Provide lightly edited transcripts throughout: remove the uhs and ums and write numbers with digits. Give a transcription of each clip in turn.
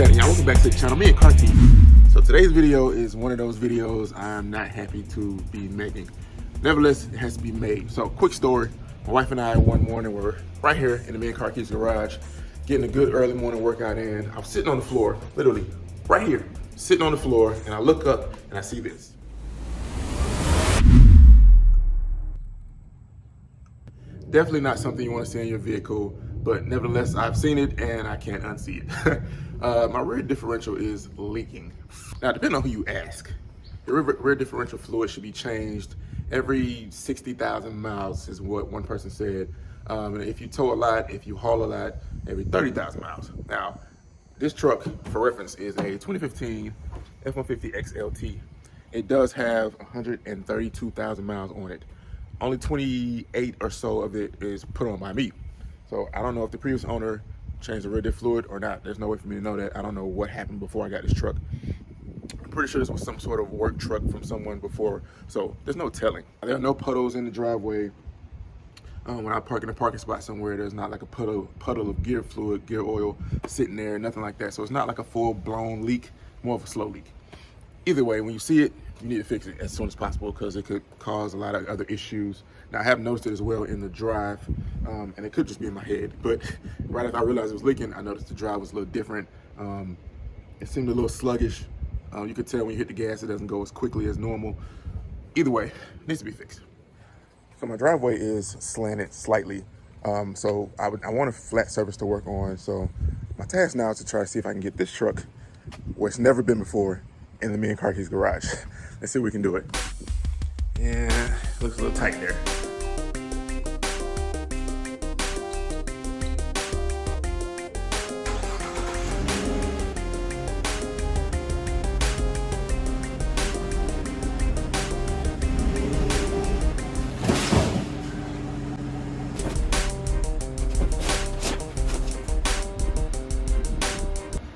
happening, y'all? Welcome back to the channel. Me and Car Keys. So today's video is one of those videos I'm not happy to be making. Nevertheless, it has to be made. So quick story. My wife and I one morning were right here in the Me and Car Keys garage, getting a good early morning workout in. I was sitting on the floor, literally right here, sitting on the floor, and I look up and I see this. Definitely not something you want to see in your vehicle, but nevertheless, I've seen it and I can't unsee it. My rear differential is leaking. Now, depending on who you ask, the rear differential fluid should be changed every 60,000 miles is what one person said. And if you tow a lot, if you haul a lot, every 30,000 miles. Now, this truck, for reference, is a 2015 F-150 XLT. It does have 132,000 miles on it. Only 28 or so of it is put on by me. So I don't know if the previous owner changed the rear diff fluid or not. There's no way for me to know that. I don't know what happened before I got this truck. I'm pretty sure this was some sort of work truck from someone before, so there's no telling. There are no puddles in the driveway. When I park in a parking spot somewhere, there's not like a puddle of gear fluid, gear oil sitting there, nothing like that. So it's not like a full-blown leak, more of a slow leak. Either way, when you see it, you need to fix it as soon as possible because it could cause a lot of other issues. Now, I have noticed it as well in the drive, and it could just be in my head, but right after I realized it was leaking, I noticed the drive was a little different. It seemed a little sluggish. You could tell when you hit the gas, it doesn't go as quickly as normal. Either way, it needs to be fixed. So my driveway is slanted slightly, so I want a flat surface to work on. So my task now is to try to see if I can get this truck where it's never been before in the Me and Car Keys garage. Let's see if we can do it. Yeah, looks a little tight there.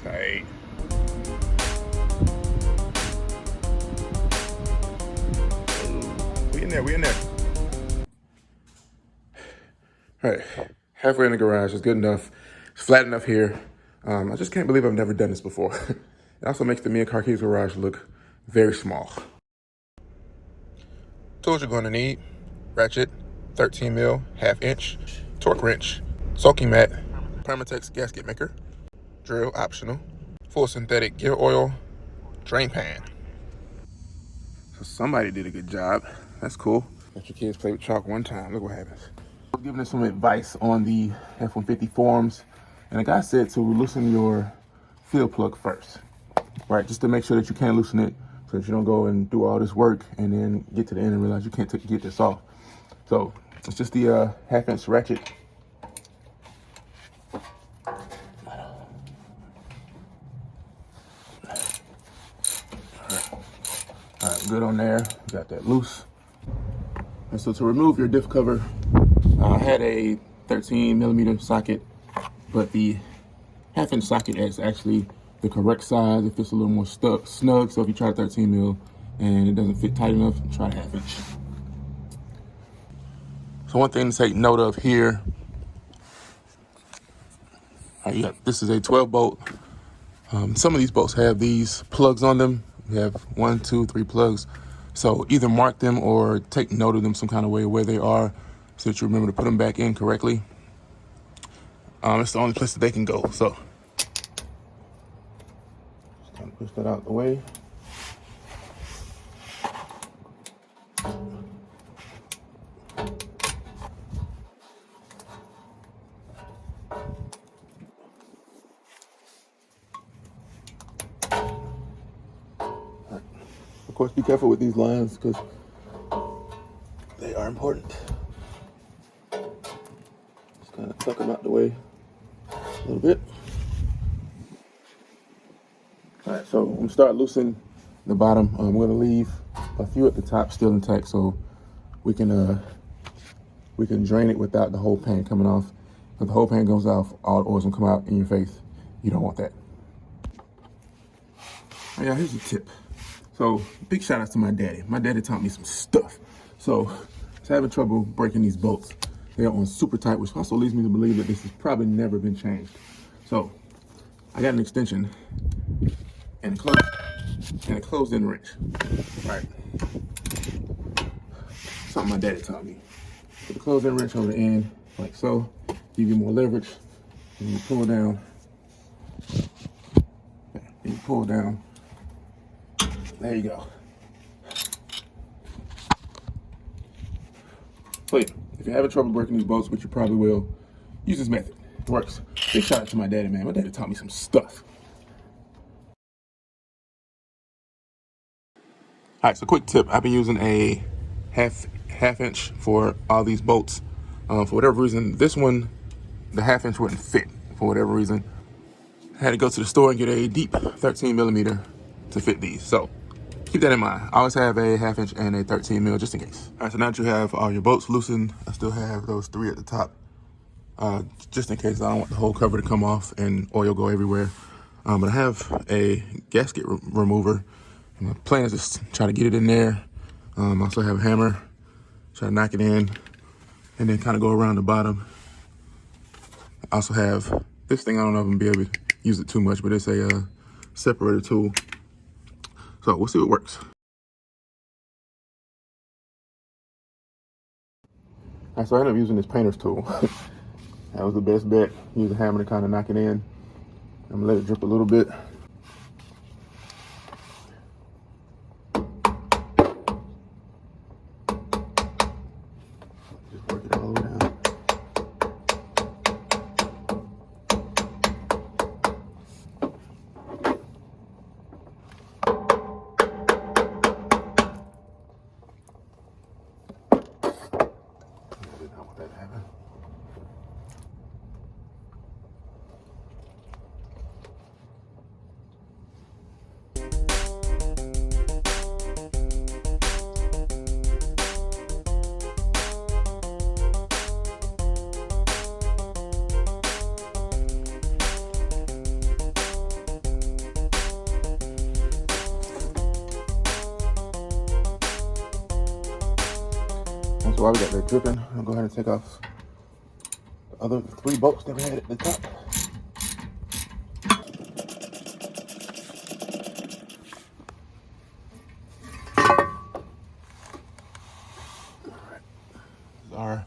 Tight. We in there. All right, halfway in the garage is good enough. It's flat enough here. I just can't believe I've never done this before. It also makes the Me and Car Keys garage look very small. Tools you're gonna need: ratchet, 13 mil, 1/2 inch, torque wrench, soaking mat, Permatex gasket maker, drill optional, full synthetic gear oil, drain pan. So somebody did a good job. That's cool. Let your kids play with chalk one time. Look what happens. I was giving us some advice on the F-150 forums, and the guy said to loosen your field plug first, right? Just to make sure that you can loosen it so that you don't go and do all this work and then get to the end and realize you can't get this off. So it's just the 1/2 inch ratchet. All right, good on there. Got that loose. And so to remove your diff cover, I had a 13 millimeter socket, but the 1/2 inch socket is actually the correct size. It fits a little more snug. So if you try 13 mil and it doesn't fit tight enough, try 1/2 inch. So one thing to take note of here, this is a 12 bolt. Some of these bolts have these plugs on them. We have 1, 2, 3 plugs. So either mark them or take note of them some kind of way where they are so that you remember to put them back in correctly. It's the only place that they can go. So just kind of push that out of the way. Of course, be careful with these lines because they are important. Just kind of tuck them out the way a little bit. All right, so I'm gonna start loosening the bottom. I'm gonna leave a few at the top still intact so we can drain it without the whole pan coming off. If the whole pan goes off, all the oil's gonna come out in your face. You don't want that. Oh, yeah, here's a tip. So big shout out to my daddy. My daddy taught me some stuff. So I was having trouble breaking these bolts. They're on super tight, which also leads me to believe that this has probably never been changed. So I got an extension and a closed-in wrench. Right. Something my daddy taught me. Put the closed-in wrench on the end, like so. Give you more leverage. And you pull down. And you pull down. There you go. So yeah, if you're having trouble breaking these bolts, which you probably will, use this method. It works. Big shout out to my daddy, man. My daddy taught me some stuff. All right, so quick tip. I've been using a half inch for all these bolts. For whatever reason, this one, the half inch wouldn't fit for whatever reason. I had to go to the store and get a deep 13 millimeter to fit these. So keep that in mind. I always have a half inch and a 13 mil just in case. All right, so now that you have all your bolts loosened, I still have those 3 at the top. Just in case I don't want the whole cover to come off and oil go everywhere. But I have a gasket remover. My plan is just try to get it in there. I also have a hammer, try to knock it in, and then kind of go around the bottom. I also have this thing. I don't know if I'm gonna be able to use it too much, but it's a separator tool. So we'll see what works. All right, so I ended up using this painter's tool. That was the best bet. Use a hammer to kind of knock it in. I'm gonna let it drip a little bit. Just work it all the way down. I did not want that to happen. And so while we got that dripping, I'll go ahead and take off the other 3 bolts that we had at the top. This is our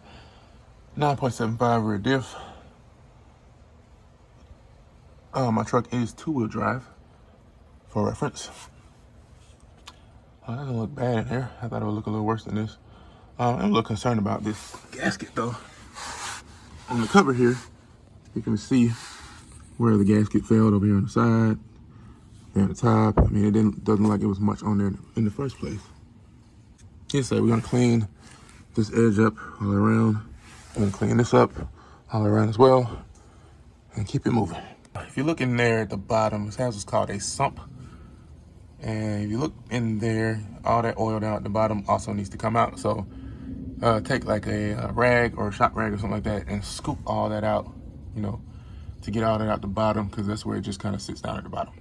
9.75 rear diff. My truck is 2-wheel drive, for reference. That doesn't look bad in here. I thought it would look a little worse than this. I'm a little concerned about this gasket though. On the cover here, you can see where the gasket failed over here on the side, there on the top. I mean, doesn't look like it was much on there in the first place. Here, so we're gonna clean this edge up all around. I'm gonna clean this up all around as well, and keep it moving. If you look in there at the bottom, it has what's called a sump. And if you look in there, all that oil down at the bottom also needs to come out. So take like a rag or a shop rag or something like that and scoop all that out, you know, to get all that out the bottom, because that's where it just kind of sits down at the bottom.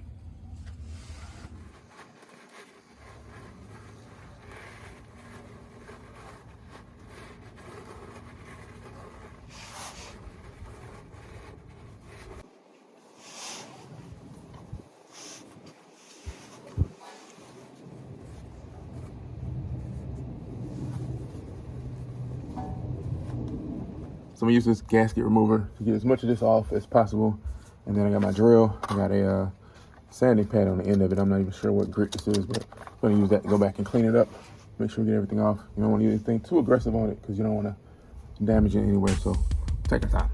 So I'm gonna use this gasket remover to get as much of this off as possible. And then I got my drill. I got a sanding pad on the end of it. I'm not even sure what grit this is, but I'm gonna use that to go back and clean it up. Make sure we get everything off. You don't want to use anything too aggressive on it because you don't want to damage it anywhere. So take your time.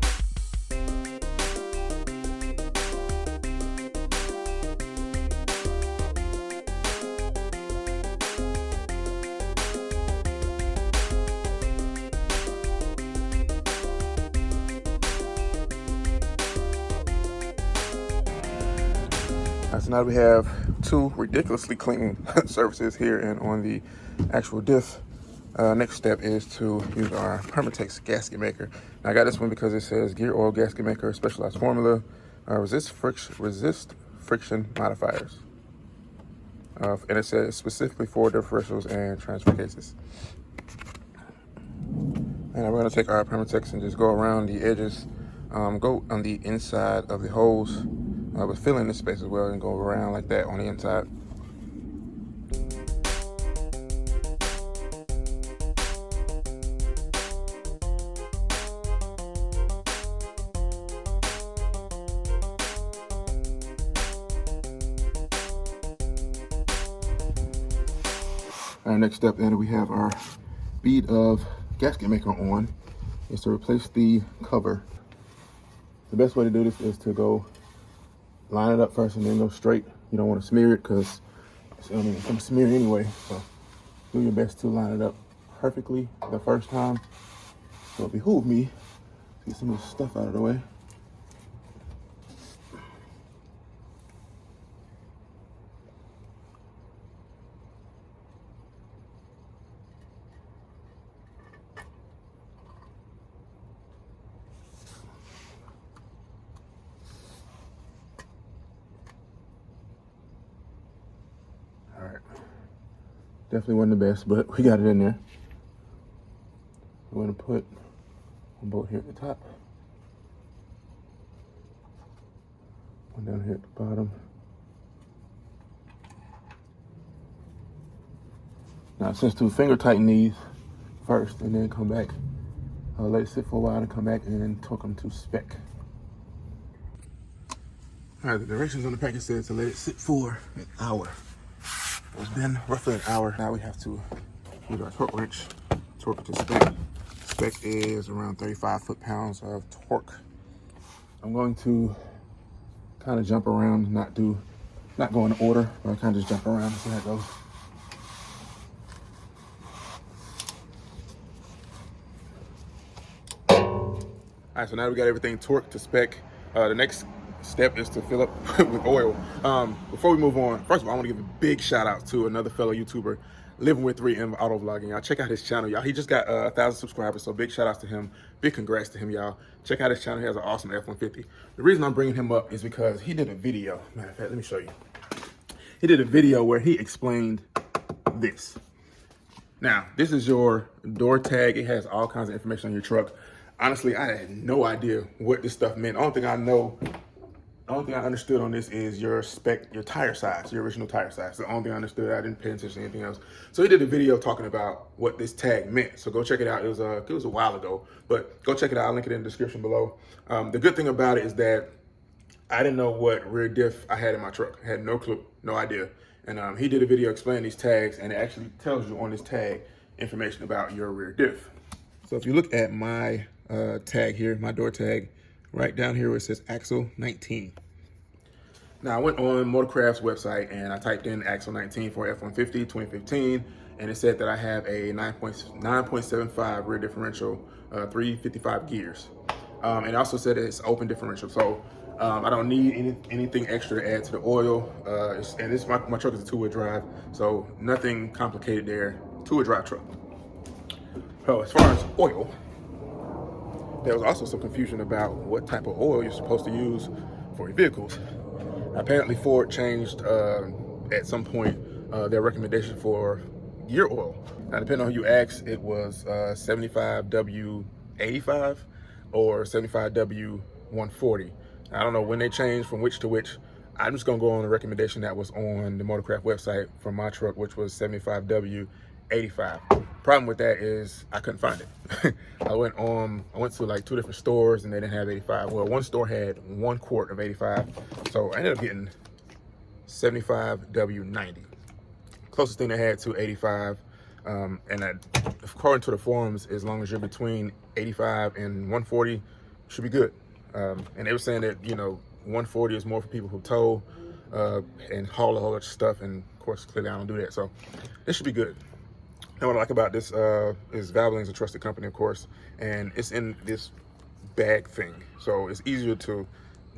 So now we have 2 ridiculously clean surfaces here and on the actual diff. Next step is to use our Permatex gasket maker. Now I got this one because it says gear oil gasket maker, specialized formula, resist friction modifiers. And it says specifically for differentials and transfer cases. And we're gonna take our Permatex and just go around the edges, go on the inside of the holes, but fill in this space as well and go around like that on the inside. Our next step, then, we have our bead of gasket maker on, is to replace the cover. The best way to do this is to go line it up first and then go straight. You don't want to smear it because it's going to smear anyway. So do your best to line it up perfectly the first time. So it behooves me to get some of this stuff out of the way. All right. Definitely wasn't the best, but we got it in there. We're going to put one bolt here at the top, one down here at the bottom. Now, since to finger tighten these first and then come back, let it sit for a while and come back and torque them to spec. All right, the directions on the package said to let it sit for an hour. It's been roughly an hour. Now we have to use our torque wrench, torque it to spec. Spec is around 35 foot-pounds of torque. I'm going to kind of jump around, not go in order, but I kind of just jump around and see how it goes. All right, so now we got everything torqued to spec. The next step is to fill up with oil. Before we move on, first of all, I want to give a big shout out to another fellow YouTuber, Living with 3M Auto Vlogging. Y'all check out his channel, y'all. He just got 1,000 subscribers, so big shout outs to him. Big congrats to him, y'all. Check out his channel. He has an awesome F-150. The reason I'm bringing him up is because he did a video. Matter of fact, let me show you. He did a video where he explained this. Now, this is your door tag. It has all kinds of information on your truck. Honestly, I had no idea what this stuff meant. The only thing I understood on this is your spec, your tire size, your original tire size. The only thing I understood. I didn't pay attention to anything else. So he did a video talking about what this tag meant. So go check it out. It was a while ago, but go check it out. I'll link it in the description below. The good thing about it is that I didn't know what rear diff I had in my truck. I had no clue, no idea. And he did a video explaining these tags, and it actually tells you on this tag information about your rear diff. So if you look at my tag here, my door tag, right down here where it says Axle 19. Now I went on Motorcraft's website and I typed in Axle 19 for F-150 2015, and it said that I have a 9.75 rear differential, 355 gears. And it also said it's open differential, so I don't need anything extra to add to the oil. My truck is a two-wheel drive, so nothing complicated there. Two-wheel drive truck. So as far as oil, there was also some confusion about what type of oil you're supposed to use for your vehicles. Apparently Ford changed at some point their recommendation for gear oil. Now, depending on who you ask, it was 75W85 or 75W140. I don't know when they changed from which to which. I'm just gonna go on the recommendation that was on the Motorcraft website for my truck, which was 75W85. Problem with that is I couldn't find it. I went to like 2 different stores and they didn't have 85. Well, one store had 1 quart of 85. So I ended up getting 75W90. Closest thing they had to 85. According to the forums, as long as you're between 85 and 140, should be good. And they were saying that, 140 is more for people who tow and haul a whole bunch of stuff. And of course, clearly I don't do that. So this should be good. Now, what I like about this is Valvoline's a trusted company, of course, and it's in this bag thing. So it's easier to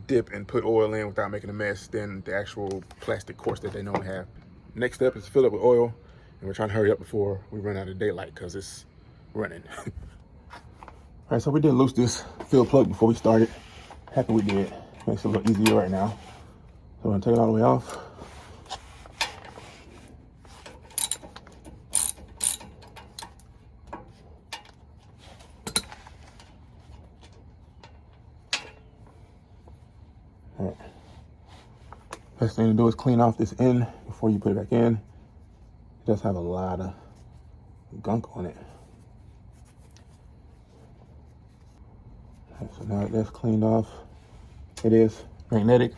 dip and put oil in without making a mess than the actual plastic quarts that they normally have. Next step is to fill up with oil, and we're trying to hurry up before we run out of daylight because it's running. All right, so we did loose this fill plug before we started. Happy we did. Makes it a little easier right now. So I'm gonna take it all the way off. All right. Best thing to do is clean off this end before you put it back in. It does have a lot of gunk on it. So now that's cleaned off. It is magnetic.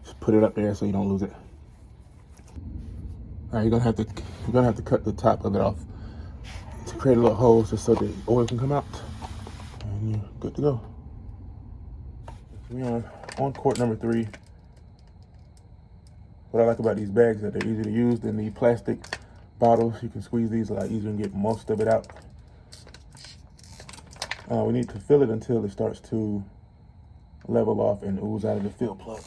Just put it up there so you don't lose it. All right, you're gonna have to cut the top of it off to create a little hole just so the oil can come out, and you're good to go. So we're on quart number 3. What I like about these bags is that they're easy to use. Than the plastic bottles, you can squeeze these a lot easier and get most of it out. We need to fill it until it starts to level off and ooze out of the fill plug.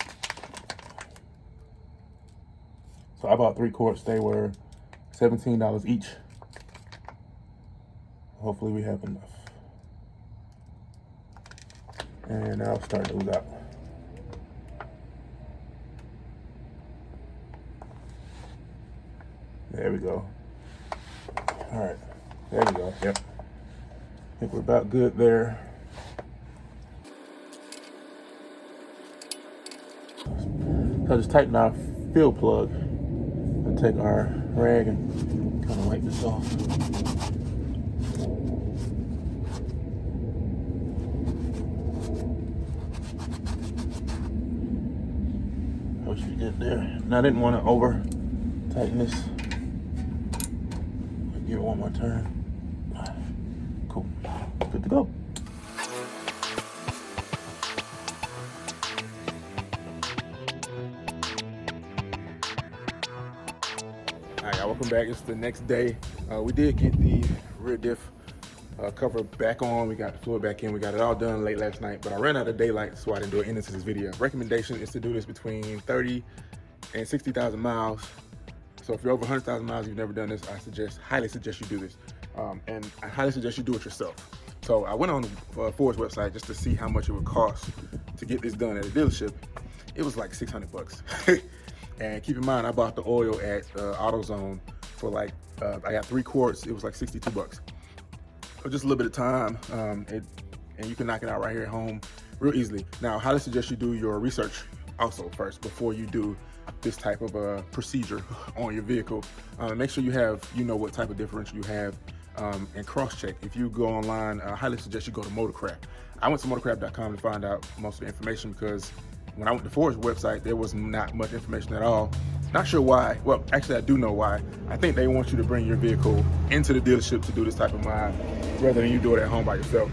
So I bought 3 quarts. They were $17 each. Hopefully we have enough. And now it's starting to ooze out. There we go. All right, there we go. Yep. I think we're about good there. So I just tighten our fill plug and take our rag and kind of wipe this off. That should be good there. And I didn't want to over tighten this. Give it one more turn. Cool. Good to go. All right, welcome back. It's the next day. We did get the rear diff cover back on. We got the fluid back in. We got it all done late last night, but I ran out of daylight, so I didn't do it into this video. Recommendation is to do this between 30 and 60,000 miles. So if you're over 100,000 miles, you've never done this, I highly suggest you do this. And I highly suggest you do it yourself. So I went on Ford's website just to see how much it would cost to get this done at a dealership. It was like 600 bucks. And keep in mind, I bought the oil at AutoZone for like, I got 3 quarts, it was like 62 bucks. So just a little bit of time, and you can knock it out right here at home real easily. Now, I highly suggest you do your research also first before you do this type of procedure on your vehicle. Make sure you know what type of differential you have, and cross-check. If you go online, I highly suggest you go to Motorcraft. I went to motorcraft.com to find out most of the information because when I went to Ford's website, there was not much information at all. Not sure why. Well, actually, I do know why. I think they want you to bring your vehicle into the dealership to do this type of mod rather than you do it at home by yourself.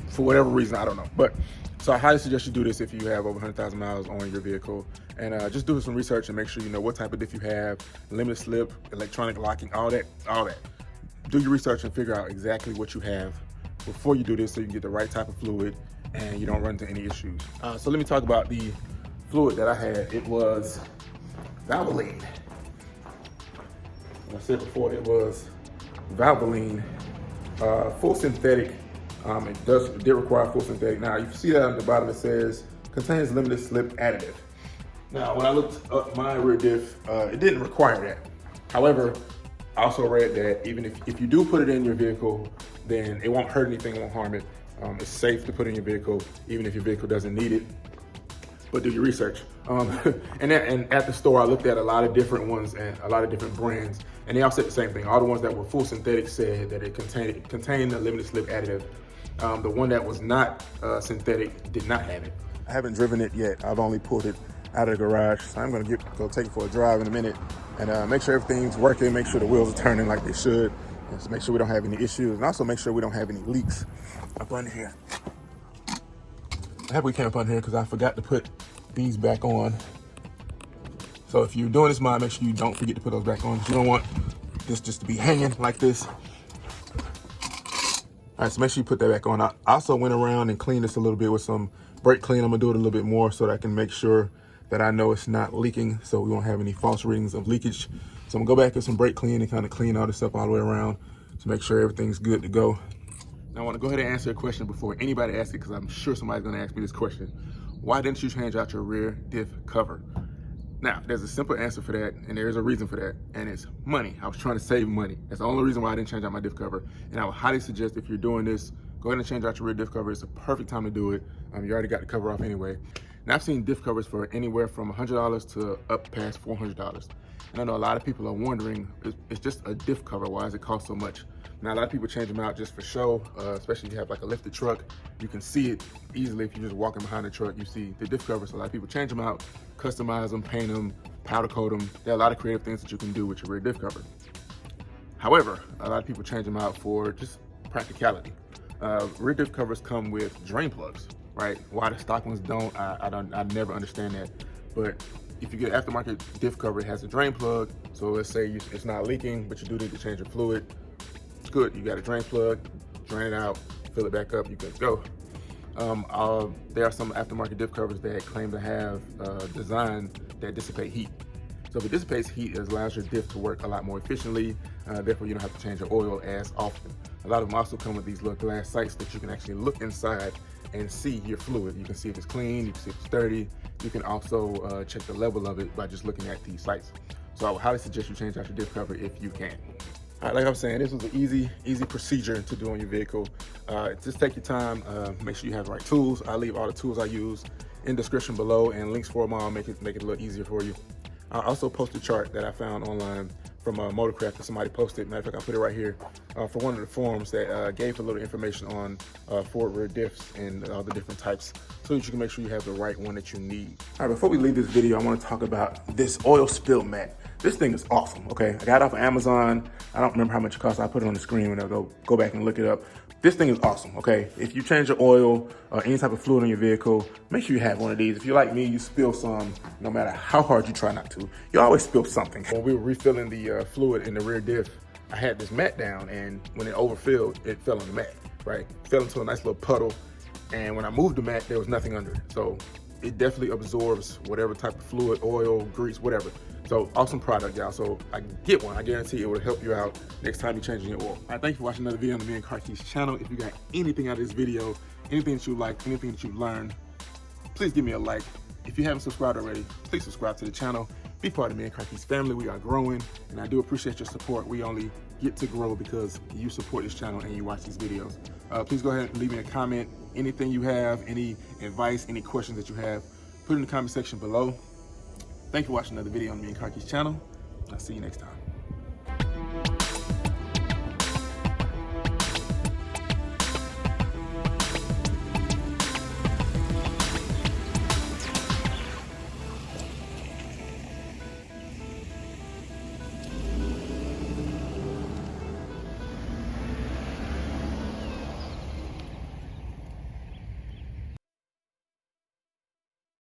For whatever reason, I don't know. But so I highly suggest you do this if you have over 100,000 miles on your vehicle, and just do some research and make sure you know what type of diff you have, limited slip, electronic locking, all that. Do your research and figure out exactly what you have before you do this so you can get the right type of fluid and you don't run into any issues. So let me talk about the fluid that I had. It was Valvoline. I said before, it was Valvoline, full synthetic. It did require full synthetic. Now you see that on the bottom it says contains limited slip additive. Now when I looked up my rear diff, it didn't require that. However, I also read that even if you do put it in your vehicle, then it won't hurt anything, it won't harm it. It's safe to put in your vehicle even if your vehicle doesn't need it. But do your research. And at the store, I looked at a lot of different ones and a lot of different brands, and they all said the same thing. All the ones that were full synthetic said that it contained a limited slip additive. The one that was not synthetic did not have it. I haven't driven it yet. I've only pulled it out of the garage. So I'm gonna go take it for a drive in a minute and make sure everything's working, make sure the wheels are turning like they should, just make sure we don't have any issues, and also make sure we don't have any leaks up under here. I hope we came up under here because I forgot to put these back on. So if you're doing this mod, make sure you don't forget to put those back on. You don't want this just to be hanging like this. All right, so make sure you put that back on. I also went around and cleaned this a little bit with some brake clean. I'm gonna do it a little bit more so that I can make sure that I know it's not leaking, so we won't have any false readings of leakage. So I'm gonna go back with some brake clean and kind of clean all this up all the way around to make sure everything's good to go. Now I wanna go ahead and answer a question before anybody asks it, because I'm sure somebody's gonna ask me this question. Why didn't you change out your rear diff cover? Now, there's a simple answer for that, and there's a reason for that, and it's money. I was trying to save money. That's the only reason why I didn't change out my diff cover. And I would highly suggest if you're doing this, go ahead and change out your rear diff cover. It's a perfect time to do it. You already got the cover off anyway. And I've seen diff covers for anywhere from $100 to up past $400. And I know a lot of people are wondering, it's just a diff cover, why does it cost so much? Now, a lot of people change them out just for show, especially if you have like a lifted truck. You can see it easily if you're just walking behind the truck, you see the diff covers. So a lot of people change them out, customize them, paint them, powder coat them. There are a lot of creative things that you can do with your rear diff cover. However, a lot of people change them out for just practicality. Rear diff covers come with drain plugs, right? Why the stock ones don't, I never understand that. But if you get an aftermarket diff cover, it has a drain plug. So let's say it's not leaking, but you do need to change your fluid. It's good, you got a drain plug, drain it out, fill it back up, you can go. There are some aftermarket diff covers that claim to have design that dissipate heat. So if it dissipates heat, it allows your diff to work a lot more efficiently. Therefore, you don't have to change your oil as often. A lot of them also come with these little glass sights that you can actually look inside and see your fluid. You can see if it's clean, you can see if it's dirty. You can also check the level of it by just looking at these sights. So I would highly suggest you change out your diff cover if you can. All right, like I was saying, this was an easy procedure to do on your vehicle. Just take your time, make sure you have the right tools. I'll leave all the tools I use in the description below, and links for them all, make it a little easier for you. I'll also post a chart that I found online from Motorcraft that somebody posted. Matter of fact, I'll put it right here for one of the forums that gave a little information on Ford rear diffs and all the different types, so that you can make sure you have the right one that you need. All right, before we leave this video, I want to talk about this oil spill mat. This thing is awesome, okay? I got it off of Amazon. I don't remember how much it costs. I'll put it on the screen when I go back and look it up. This thing is awesome, okay? If you change your oil or any type of fluid on your vehicle, make sure you have one of these. If you're like me, you spill some, no matter how hard you try not to. You always spill something. When we were refilling the fluid in the rear diff, I had this mat down, and when it overfilled, it fell on the mat, right? It fell into a nice little puddle, and when I moved the mat, there was nothing under it. So it definitely absorbs whatever type of fluid, oil, grease, whatever. So awesome product, y'all. So I get one. I guarantee it will help you out next time you're changing your oil. All right, thank you for watching another video on the Me and Car Keys channel. If you got anything out of this video, anything that you like, anything that you learned, please give me a like. If you haven't subscribed already, please subscribe to the channel. Be part of Me and Car Keys family. We are growing, and I do appreciate your support. We only get to grow because you support this channel and you watch these videos. Please go ahead and leave me a comment. Anything you have, any advice, any questions that you have, put it in the comment section below. Thank you for watching another video on Me and Car Keys channel. I'll see you next time.